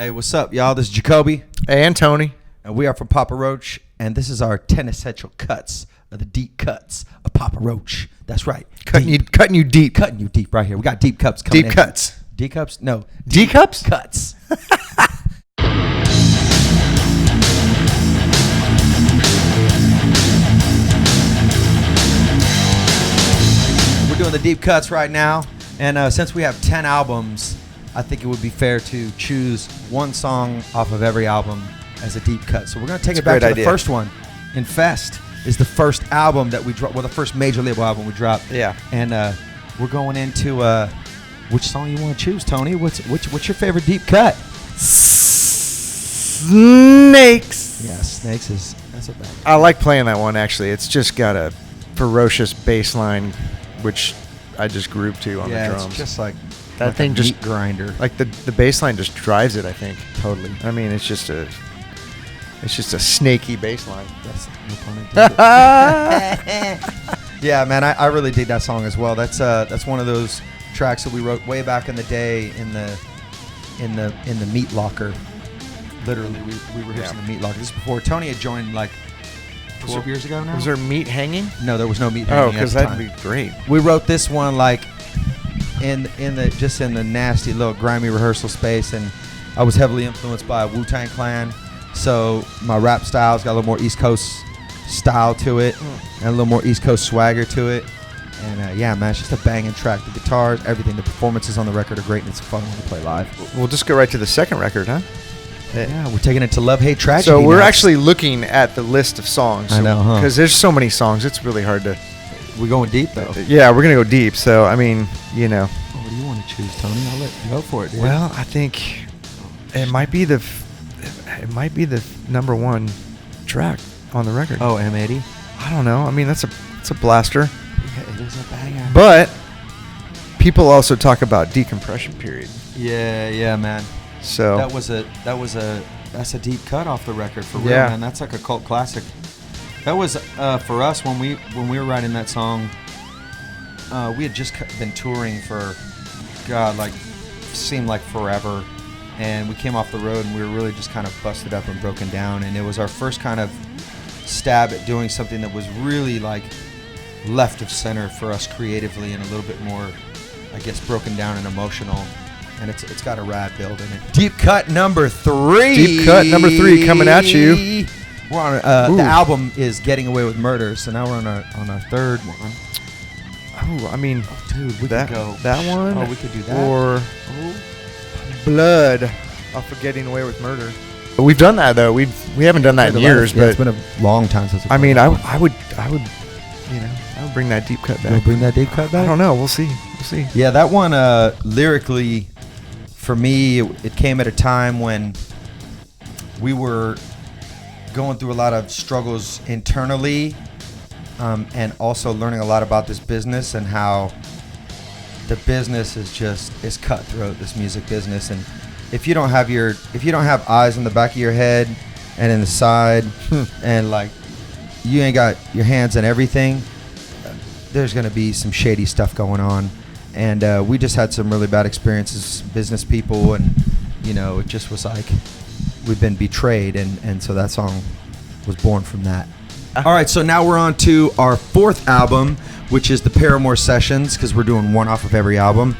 Hey, what's up, y'all? This is Jacoby. And Tony. And we are from Papa Roach, and this is our 10 essential cuts of the deep cuts of Papa Roach. That's right. Cutting you deep. Cutting you deep right here. We got deep cups coming in. Deep cuts. Deep cups? No. D cups? Cuts. We're doing the deep cuts right now, and since we have 10 albums, I think it would be fair to choose one song off of every album as a deep cut. So we're going to take it back to the first one. Infest is the first album that we dropped, well, the first major label album we dropped. Yeah. And we're going into which song you want to choose, Tony? What's your favorite deep cut? Snakes. Yeah, Snakes is, that's a bad one. I like playing that one, actually. It's just got a ferocious bass line, which I just groove to on the drums. Yeah, it's just like that like thing a just meat grinder. Like the bass line just drives it, I think. Totally. I mean, it's just a snaky bass line. That's no pun intended. Yeah, man, I really dig that song as well. That's one of those tracks that we wrote way back in the day in the meat locker. Literally, we rehearsed in the meat locker. This is before Tony had joined, like 12 years ago now. Was there meat hanging? No, there was no meat hanging. Oh, because that'd be great. We wrote this one like in the nasty little grimy rehearsal space, and I was heavily influenced by Wu-Tang Clan, so my rap style's got a little more East Coast style to it and a little more East Coast swagger to it. And yeah, man, it's just a banging track. The guitars, everything, the performances on the record are great, and it's a fun one to play live. We'll just go right to the second record, huh? Yeah, we're taking it to Love, Hate, Tragedy. So we're actually looking at the list of songs. I know, huh? Because there's so many songs, it's really hard to... We're going deep, though. Yeah, we're going to go deep. So, I mean, you know. What do you want to choose, Tony? I'll let you go for it, dude. Well, I think it might be the number one track on the record. Oh, M80? I don't know. I mean, it's a blaster. Yeah, it is a banger. But people also talk about Decompression Period. Yeah, man. So that's a deep cut off the record for real, Yeah. man. That's like a cult classic. That was for us when we were writing that song. We had just been touring for, God, like seemed like forever, and we came off the road and we were really just kind of busted up and broken down. And it was our first kind of stab at doing something that was really like left of center for us creatively and a little bit more, I guess, broken down and emotional. And it's got a rad build in it. Deep cut number 3. Deep cut number 3 coming at you. We're on the album is Getting Away with Murder, so now we're on our third one. Oh, I mean, dude, we could go that one. Oh, we could do that. Or Blood off of Getting Away with Murder. But we've done that though. We haven't done that in years, but it's been a long time since. I mean, I would, bring that deep cut back. You'll bring that deep cut back? I don't know. We'll see. Yeah, that one lyrically, for me, it came at a time when we were going through a lot of struggles internally, and also learning a lot about this business and how the business is cutthroat, this music business. And if you don't have eyes in the back of your head and in the side and like you ain't got your hands in everything, there's going to be some shady stuff going on. And we just had some really bad experiences, business people, and it just was like we've been betrayed, and so that song was born from that. All right, so now we're on to our fourth album, which is the Paramore Sessions, because we're doing one off of every album.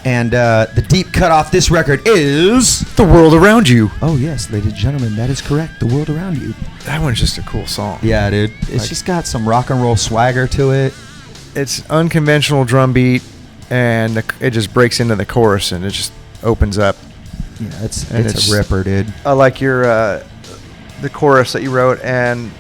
And the deep cut off this record is The World Around You. Oh yes, ladies and gentlemen, that is correct. The World Around You. That one's just a cool song. Yeah, dude. It's just got some rock and roll swagger to it. It's unconventional drum beat, and it just breaks into the chorus, and it just opens up. Yeah, it's a ripper, dude. I like your the chorus that you wrote, and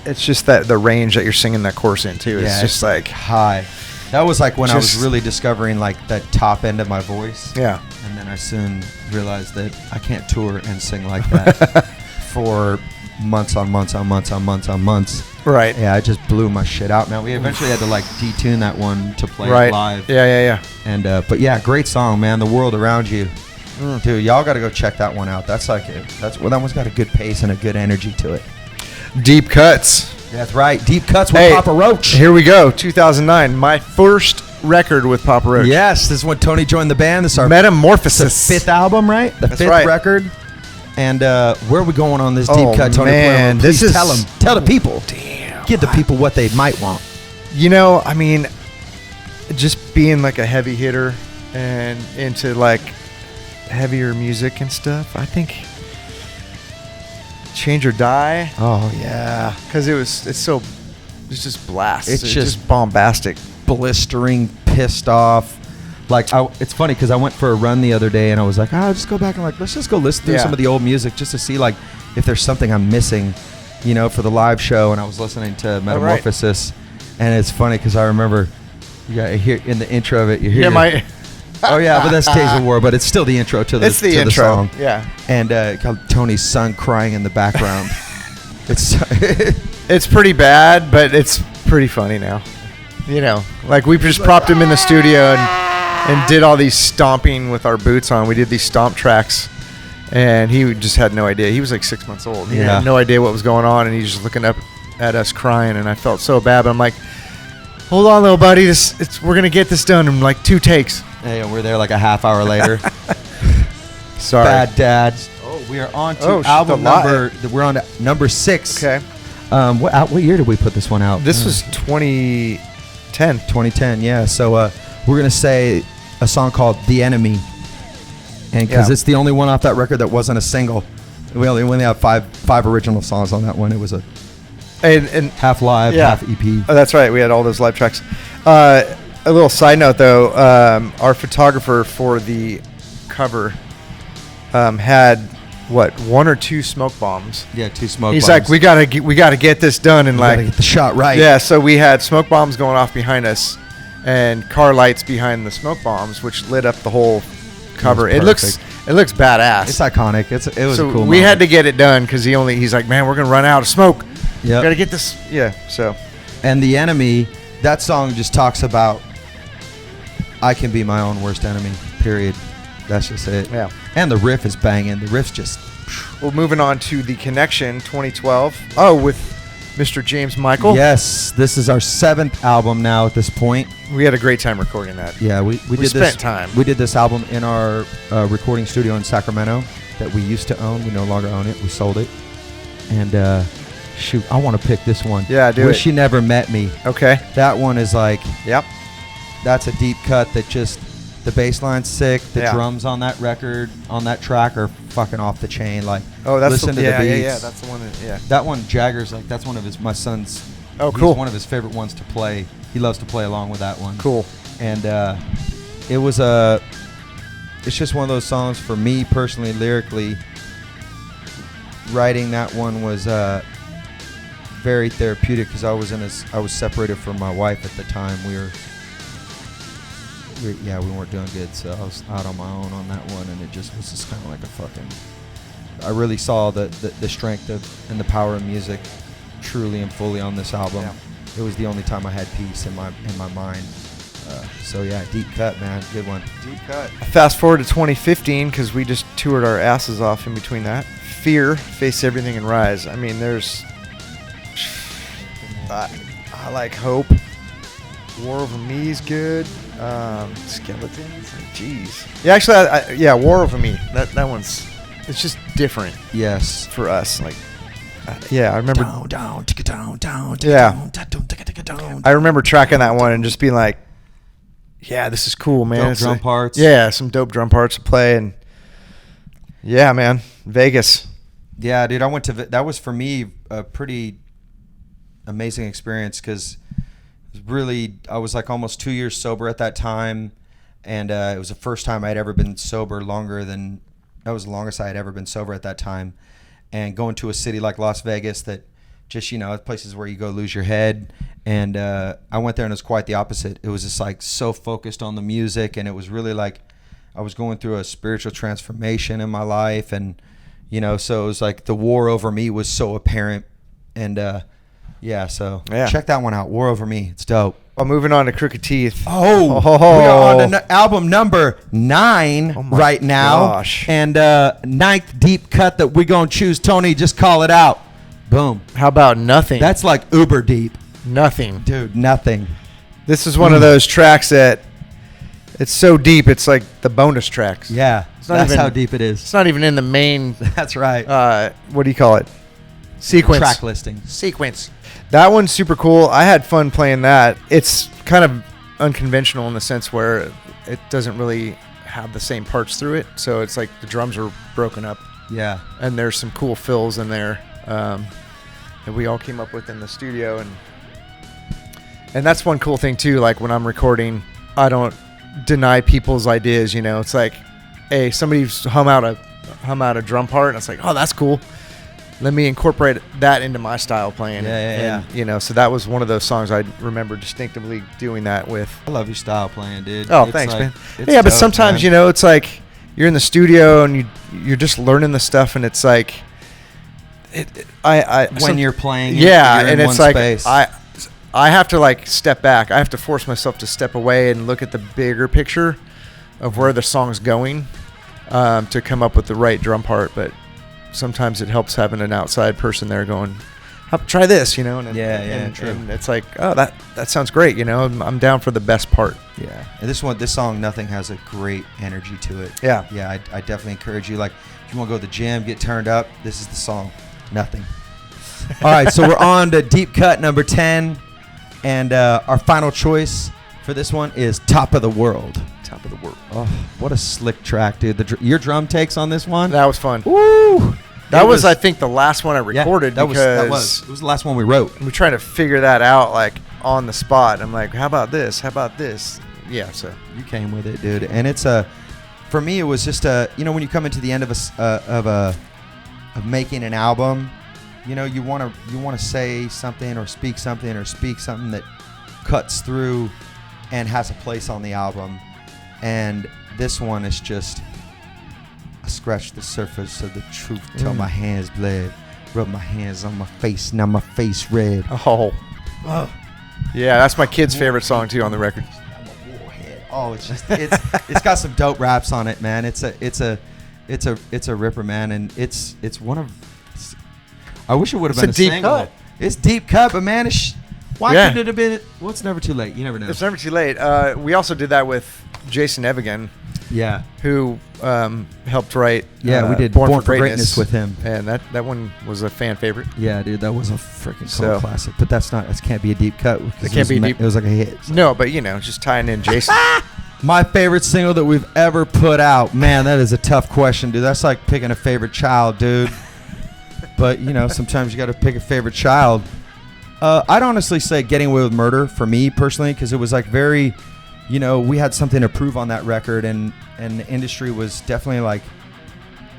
it's just that the range that you're singing that chorus in too. It's just like high. That was like when I was really discovering like that top end of my voice. Yeah. And then I soon realized that I can't tour and sing like that for months on months on months on months on months. Right. Yeah, I just blew my shit out, man. We eventually had to like detune that one to play it live. Yeah. And but yeah, great song, man. The World Around You. Dude, y'all got to go check that one out. That's like that one's got a good pace and a good energy to it. Deep cuts. That's right. Deep cuts with Papa Roach. Here we go. 2009. My first record with Papa Roach. Yes, this is when Tony joined the band. This is our Metamorphosis. fifth album, right? The That's fifth right. record. And where are we going on this deep Oh, cut, Tony? man, Please this is- tell them. Tell the people. Damn. Give the people what they might want. You know, I mean, just being like a heavy hitter and into like heavier music and stuff, I think Change or Die. Oh, yeah. Because it's just blast. It's just bombastic. Blistering, pissed off. Like, it's funny because I went for a run the other day and I was like, I'll just go back and like, let's just go listen through some of the old music just to see like if there's something I'm missing, you know, for the live show. And I was listening to Metamorphosis. And it's funny because I remember you got hear in the intro of it, you hear oh yeah, but that's Days of War, but it's still the intro to the, It's the to intro. the song. Yeah. And Tony's son crying in the background. It's It's pretty bad, but it's pretty funny now. You know, like we just propped him in the studio and did all these stomping with our boots on. We did these stomp tracks, and he just had no idea. He was like 6 months old. He had no idea what was going on, and he's just looking up at us crying, and I felt so bad. But I'm like, hold on, little buddy. We're gonna get this done in like 2 takes. Hey, and we're there like a half hour later. Sorry. Bad dads. Oh, we are on to album number. We're on to number 6. Okay. What year did we put this one out? This was 2010. 2010. Yeah. So we're gonna say a song called "The Enemy," and because it's the only one off that record that wasn't a single. We only have five original songs on that one. It was a And half live, half EP. Oh, that's right. We had all those live tracks. A little side note, though. Our photographer for the cover had, 1 or 2 smoke bombs. Yeah, 2 smoke bombs. He's like, we gotta get this done, and gotta like get the shot right. Yeah, so we had smoke bombs going off behind us, and car lights behind the smoke bombs, which lit up the whole cover. It looks badass. It's iconic. It was so a cool. We had to get it done because he's like, man, we're gonna run out of smoke. Yeah. Gotta get this. Yeah. So. And The Enemy, that song just talks about I can be my own worst enemy. Period. That's just it. Yeah. And the riff is banging. The riff's just. Well, moving on to The Connection 2012. Oh, with Mr. James Michael. Yes, this is our 7th album now at this point. We had a great time recording that. Yeah, we did spent this. time. We did this album in our recording studio in Sacramento that we used to own. We no longer own it. We sold it. And shoot, I want to pick this one. Yeah, do Wish it. You Never Met Me. Okay. That one is like. Yep. That's a deep cut that just. The bass line's sick. The Yeah. drums on that record, on that track, are fucking off the chain. Like, Oh, that's listen to the beats. Yeah. That's the one. Yeah. That one, Jagger's like, that's one of my son's. Oh, he's cool. one of his favorite ones to play. He loves to play along with that one. Cool. And it was it's just one of those songs for me personally, lyrically. Writing that one was very therapeutic because I was separated from my wife at the time. We weren't doing good, so I was out on my own on that one, and it just was just kind of like a fucking. I really saw the strength and the power of music, truly and fully on this album. Yeah. It was the only time I had peace in my mind. So yeah, deep cut, man, good one. Deep cut. Fast forward to 2015 because we just toured our asses off in between that. Fear, Face Everything, and Rise. I mean, there's. I like Hope. War Over Me is good. Skeletons, like, jeez. Yeah, actually, War Over Me. That one's, it's just different. Yes. For us, like, I remember. Down, tick it down. Yeah. Down. I remember tracking that one and just being like, yeah, this is cool, man. Dope It's drum parts. Yeah, some dope drum parts to play, and yeah, man, Vegas. Yeah, dude, I went to that was for me a pretty amazing experience because. Really, I was like almost 2 years sober at that time, and it was the first time I'd ever been sober that was the longest I had ever been sober at that time. And going to a city like Las Vegas that just, places where you go lose your head. And I went there and it was quite the opposite. It was just like so focused on the music, and it was really like I was going through a spiritual transformation in my life. And, so it was like the war over me was so apparent. And, check that one out. War Over Me. It's dope. Well, moving on to Crooked Teeth. We are on to album number 9 right now. Gosh. And 9th deep cut that we're going to choose. Tony, just call it out. Boom. How about Nothing? That's like uber deep. Nothing. Dude, Nothing. This is one of those tracks that it's so deep. It's like the bonus tracks. Yeah, that's how deep it is. It's not even in the main. That's right. What do you call it? Sequence. Track listing. Sequence. That one's super cool. I had fun playing that. It's kind of unconventional in the sense where it doesn't really have the same parts through it. So it's like the drums are broken up. Yeah. And there's some cool fills in there that we all came up with in the studio. And that's one cool thing too. Like when I'm recording, I don't deny people's ideas. You know, it's like, hey, somebody's hum out a drum part, and it's like, oh, that's cool. Let me incorporate that into my style playing. Yeah. You know, so that was one of those songs I remember distinctively doing that with. I love your style playing, dude. Oh, thanks, man. Yeah, but dope, sometimes, man. you know, it's like you're in the studio and you're just learning the stuff, and it's like, when you're playing, yeah, you're and in it's one like space. I have to like step back. I have to force myself to step away and look at the bigger picture of where the song's going to come up with the right drum part. But sometimes it helps having an outside person there going, try this, you know. And true. And it's like, oh, that sounds great, you know. I'm down for the best part. Yeah, and this song, Nothing, has a great energy to it. Yeah. I definitely encourage you. Like, if you want to go to the gym, get turned up, this is the song, Nothing. All right, so we're on to deep cut number 10, and our final choice for this one is Top of the World. Top of the World. Oh, what a slick track, dude. Your drum takes on this one. That was fun. Woo! That was, I think, the last one I recorded. That was. It was the last one we wrote. We trying to figure that out, like, on the spot. I'm like, how about this? How about this? Yeah, so. You came with it, dude. And it's for me, it was just you know, when you come into the end of making an album, you know, you want to say something or speak something that cuts through and has a place on the album. And this one is just, I scratched the surface of the truth till my hands bled. Rub my hands on my face, now my face red. Oh. Yeah, that's my kid's favorite song too on the record. I'm a warhead. Oh, it's just it's got some dope raps on it, man. It's a ripper, man, and it's one of. I wish it would have been a deep single. cut. It's deep cut, but man, why couldn't it have been? Well, it's never too late. You never know. It's never too late. We also did that with Jason Evigan. Yeah. Who helped write we did Born for Greatness with him. And that one was a fan favorite. Yeah, dude, that was a freaking cool classic. But that can't be a deep cut. It can't be deep. It was like a hit. So. No, but, you know, just tying in Jason. My favorite single that we've ever put out. Man, that is a tough question, dude. That's like picking a favorite child, dude. But, you know, sometimes you got to pick a favorite child. I'd honestly say Getting Away with Murder for me personally, because it was like very, you know, we had something to prove on that record, and the industry was definitely like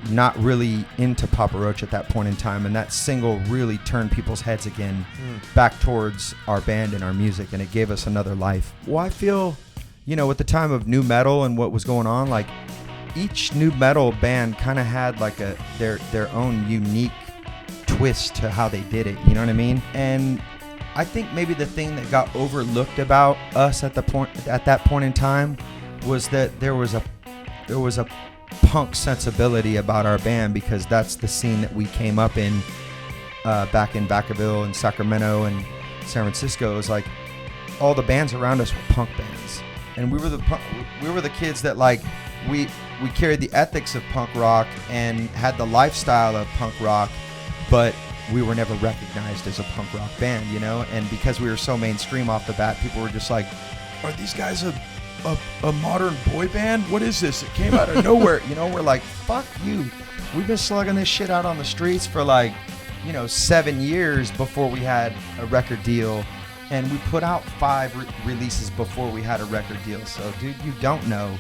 not really into Papa Roach at that point in time, and that single really turned people's heads again back towards our band and our music, and it gave us another life. Well, I feel, you know, at the time of new metal and what was going on, like each new metal band kind of had like their own unique twist to how they did it, you know what I mean? And I think maybe the thing that got overlooked about us at that point in time was that there was a punk sensibility about our band, because that's the scene that we came up in back in Vacaville and Sacramento and San Francisco. It was like all the bands around us were punk bands, and we were the kids that like we carried the ethics of punk rock and had the lifestyle of punk rock, but we were never recognized as a punk rock band, you know? And because we were so mainstream off the bat, people were just like, are these guys a modern boy band? What is this? It came out of nowhere. You know, we're like, fuck you. We've been slugging this shit out on the streets for like, you know, 7 years before we had a record deal. And we put out 5 releases before we had a record deal. So, dude, you don't know.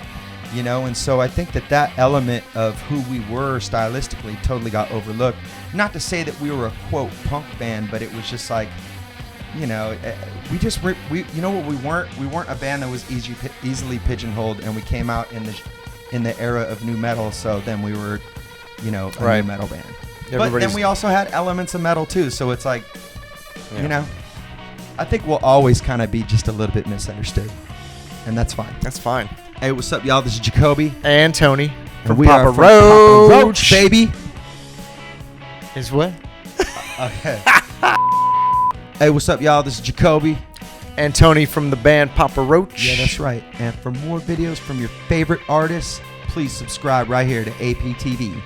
You know, and so I think that element of who we were stylistically totally got overlooked. Not to say that we were a quote punk band, but it was just like, you know, you know what we weren't? We weren't a band that was easily pigeonholed, and we came out in the era of new metal. So then we were, you know, a new metal band. But then we also had elements of metal too. So it's like, you know, I think we'll always kind of be just a little bit misunderstood, and that's fine. That's fine. Hey, what's up, y'all? This is Jacoby. And Tony. From Papa Roach, baby. Is what? Okay. Hey, what's up, y'all? This is Jacoby. And Tony from the band Papa Roach. Yeah, that's right. And for more videos from your favorite artists, please subscribe right here to APTV.